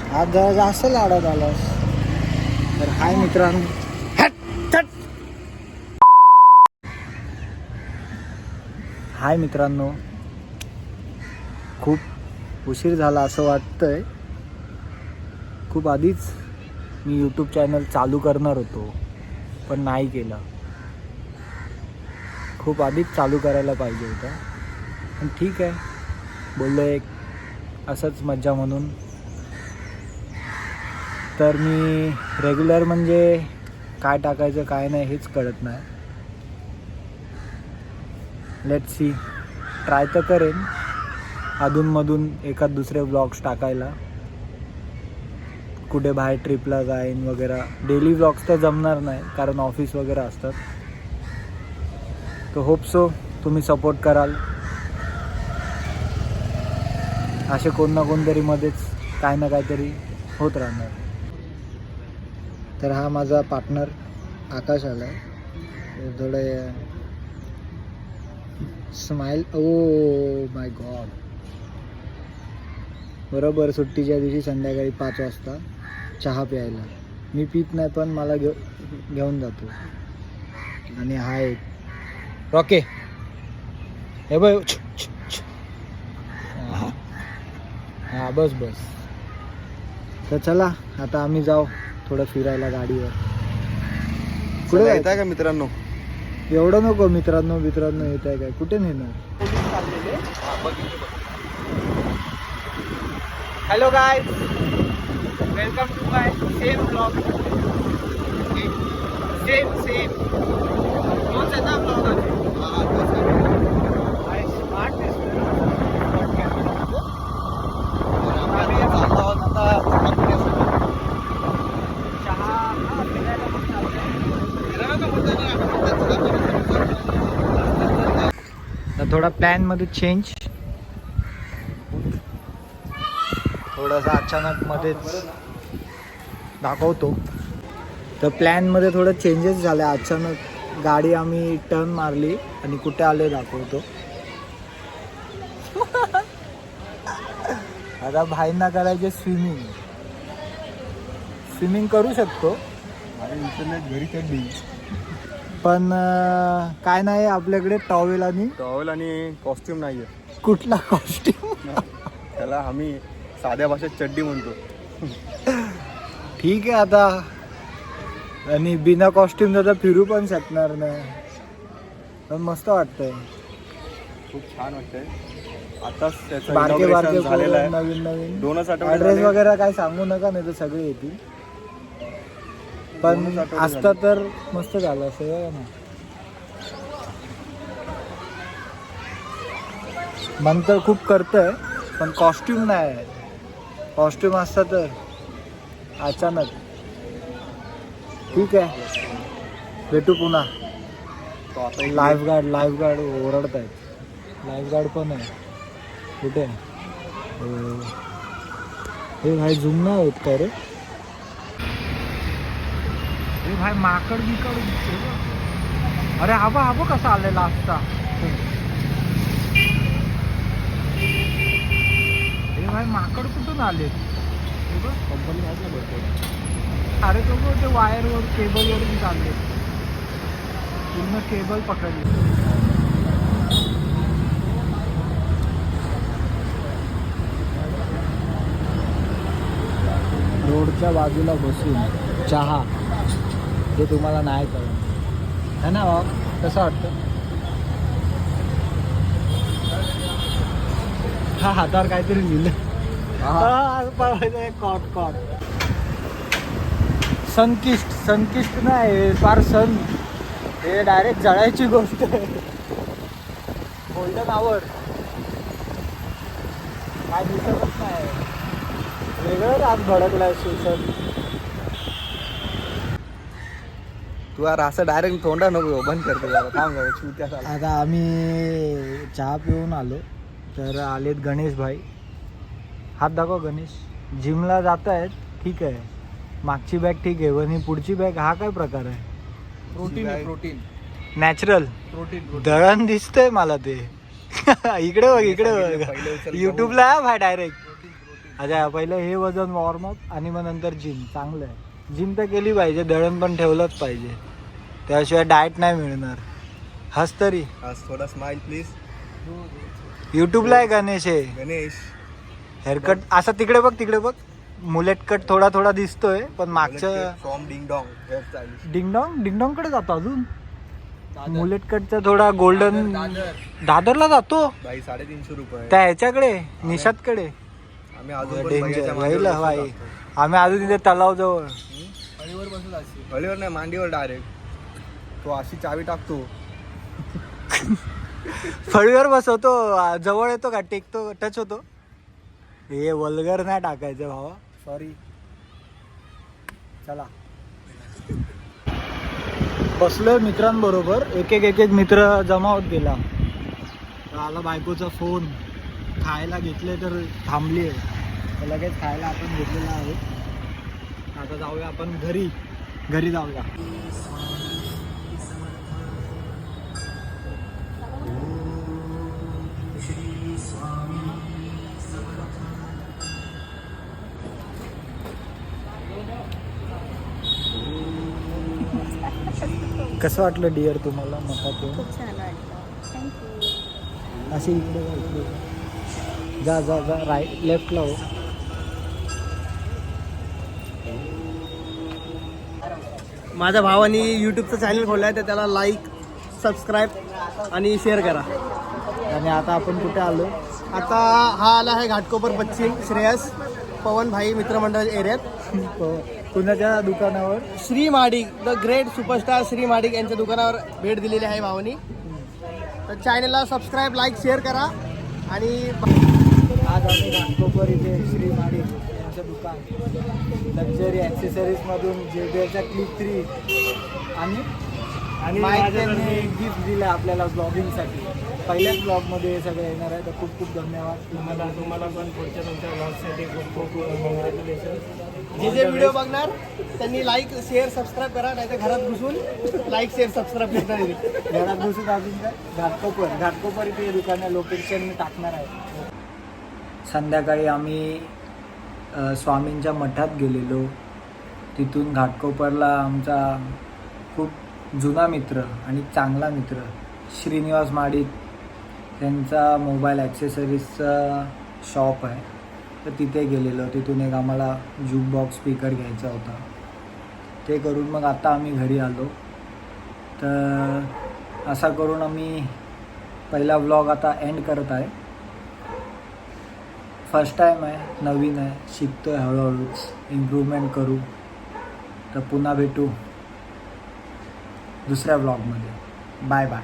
आज जरा जास्त लाडत आलास. तर हाय मित्रांनो, हाय मित्रांनो, खूप उशीर झाला असं वाटतंय. खूप आधीच मी यूट्यूब चॅनल चालू करणार होतो, पण नाही केलं. खूप आधीच चालू करायला पाहिजे होतं, पण ठीक आहे, बोललो एक असंच मज्जा म्हणून. तर मी रेग्युलर म्हणजे काय टाकायचं काय नाही हेच कळत नाही. लेट्स सी, ट्राय तर करेन अधूनमधून एखाद दुसरे व्लॉग्स टाकायला. कुठे बाहेर ट्रिपला जाईन वगैरे. डेली व्लॉग्स तर जमणार नाही कारण ऑफिस वगैरे असतात. तर होप सो तुम्ही सपोर्ट कराल. असे कोण ना कोणतरी मध्येच काय ना काहीतरी होत राहणार. तर हा माझा पार्टनर आकाश आला आहे. थोडे स्माइल. Oh my God. बरोबर सुट्टीच्या दिवशी संध्याकाळी 5 वाजता चहा प्यायला. मी पित नाही पण मला घेऊन जातो. आणि हा एक रॉके हे बघ. हां बस बस. तर चला आता आम्ही जाऊ थोडं फिरायला गाडीवर. कुठे जायचं आहे का मित्रांनो? एवढं नको मित्रांनो येत आहे काय? कुठे नेणार? Hello guys, welcome to my same blog. Same तोच आहे ना ब्लॉग आहे. थोडा प्लॅन मध्ये चेंज. थोडासा अचानक मध्येच दाखवतो. तर प्लॅन मध्ये थोडं चेंजेस झाले. अचानक गाडी आम्ही टर्न मारली आणि कुठे आले दाखवतो. आता भाईंना करायचे स्विमिंग करू शकतो इंटरनेट घरी चढली, पण काय नाही आपल्याकडे टॉवेल आणि कॉस्ट्युम नाही आहे. कुठला कॉस्ट्युम? त्याला आम्ही साध्या भाषेत चड्डी म्हणतो. ठीक आहे आता. आणि बिना कॉस्ट्युम तर फिरू पण शकणार नाही, पण मस्त वाटतंय. खूप छान वाटतंय. आताच त्याचं बारके inauguration झालेलं आहे. नवीन 2 आठवडे ॲड्रेस झाले. वगैरे काय सांगू नका, नाही तर सगळे येतील. पण 2 आठवडे असतं तर मस्त झालं असं ना. मन तर खूप करतंय पण कॉस्ट्युम नाही आहे. कॉस्ट्युम असतं तर अचानक. ठीक आहे, भेटू पुन्हा. तो आता एक लाईफगार्ड ओरडत आहेत. लाईफगार्ड पण आहे कुठे? हे भाई झूम नाही होत का रे? हे भाई माकड बिकड. अरे हा कसा आलेला असता. हे भाई माकड कुठून आले? कंपनी आहेत ना भरपूर. अरे तो ते वायरवर केबलवर चालले. पूर्ण केबल पकडली. रोडच्या बाजूला बसून चहा, हे तुम्हाला नाही कळलं है ना भाऊ? कसं वाटतं? हा हातावर काहीतरी लिहिलं. कॉट सनकिस्ट नाही फार सण. हे डायरेक्ट जळायची गोष्ट आहे. गोल्डन आवर काय दिसतच नाही. वेगळंच आज भडकलाय सुसन. तू यार असं डायरेक्ट तोंडा नको बंद करतो. आता आम्ही चहा पिऊन आलो. तर आलेत गणेश भाई. हात दाखव गणेश. जिमला जात आहेत, ठीक आहे. मागची बॅग ठीक आहे, पण ही पुढची बॅग हा काय प्रकार आहे? प्रोटीन नॅचरल दळण दिसतंय मला ते. इकडे बघ. युट्यूबला भाई डायरेक्ट अच्छा पहिलं हे वजन वॉर्मअप आणि मग नंतर जिम. चांगलं आहे, जिम तर केली पाहिजे, दळण पण ठेवलंच पाहिजे, त्याशिवाय डाएट नाही मिळणार. हस तरी. आज थोडा स्माइल प्लीज. यूट्यूबला आहे गणेश आहे. गणेश हेअरकट असा तिकडे बघ, तिकडे बघ, मुलेट कट थोडा थोडा दिसतोय, पण मागचं from ding dong hair style. Ding dong ding dong कडे जातो अजून. मुलेट कटचा थोडा गोल्डन दादरला जातो. बाई 350 रुपये. त्या ह्याच्याकडे निषादकडे. आम्ही अजून पण डेंजर भैयाच्या राहिलं मांडीवर भाई. बसून असतो. आम्ही अजून तिथे तलाव जवळ हळीवर नाही, मांडीवर डायरेक्ट तो अशी चावी टाकतो. फळीवर बसवतो, जवळ येतो का, टेकतो, टच होतो. हे वल्गर नाही टाकायचं भावा, सॉरी. चला बसलोय मित्रांबरोबर, एक एक मित्र जमा होत गेला. आला बायकोचा फोन, खायला घेतले तर थांबली आहे, लगेच खायला आपण घेतलेला आहे. आता जाऊया आपण घरी जाऊया. कसं वाटलं डिअर तुम्हाला मठात येऊन? खूप छान वाटलं, थँक्यू. असे इकडे जा, इकडे जा, जा जा राईट लेफ्टला हो. माझ्या भावानी यूट्यूबचं चॅनल खोललं आहे, तर त्याला लाईक, सबस्क्राईब आणि शेअर करा. आणि आता आपण कुठे आलो? आता हा आला आहे घाटकोपर पश्चिम, श्रेयस पवन भाई मित्रमंडळ एरियात. कुणाच्या दुकानावर? Shri Mahadik, the great superstar Shri Mahadik यांच्या दुकानावर भेट दिलेली आहे भावानी. तर चॅनलला सबस्क्राईब, लाईक, शेअर करा. आणि आज आम्ही घाटकोपर इथे श्री माडी यांचं दुकान, लक्झरी ॲक्सेसरीजमधून JBLच्या क्लिप 3 आणि त्यांनी गिफ्ट दिलं आपल्याला ब्लॉगिंगसाठी. पहिल्याच ब्लॉगमध्ये हे सगळं येणार आहे, तर खूप खूप धन्यवाद तुम्हाला पण पुढच्या तुमच्या ब्लॉगसाठी खूप खूप कॉंग्रॅच्युलेशन. जे जे व्हिडिओ बघणार त्यांनी लाईक, शेअर, सबस्क्राईब करा, नाही तर घरात घुसून लाईक, शेअर, सबस्क्राईब करता येईल. घरात बसून अजून काय, घाटकोपर इथे दुकान लोकेशन मी टाकणार आहे. संध्याकाळी आम्ही स्वामींच्या मठात गेलेलो. तिथून घाटकोपरला आमचा खूप जुना मित्र आणि चांगला मित्र श्रीनिवास माडिक त्यांचा मोबाईल ॲक्सेसरीजचा शॉप आहे, तर तिथे गेलेलो. तिथून एक आम्हाला जूक बॉक्स स्पीकर घ्यायचा होता, ते करून मग आता आम्ही घरी आलो. तर असा करून आम्ही पहिला व्लॉग आता एंड करत आहे. फर्स्ट टाईम आहे, नवीन आहे, शिकतो आहे, हळूहळूच इम्प्रूव्हमेंट करू. तर पुन्हा भेटू दुसऱ्या व्लॉगमध्ये. Bye bye.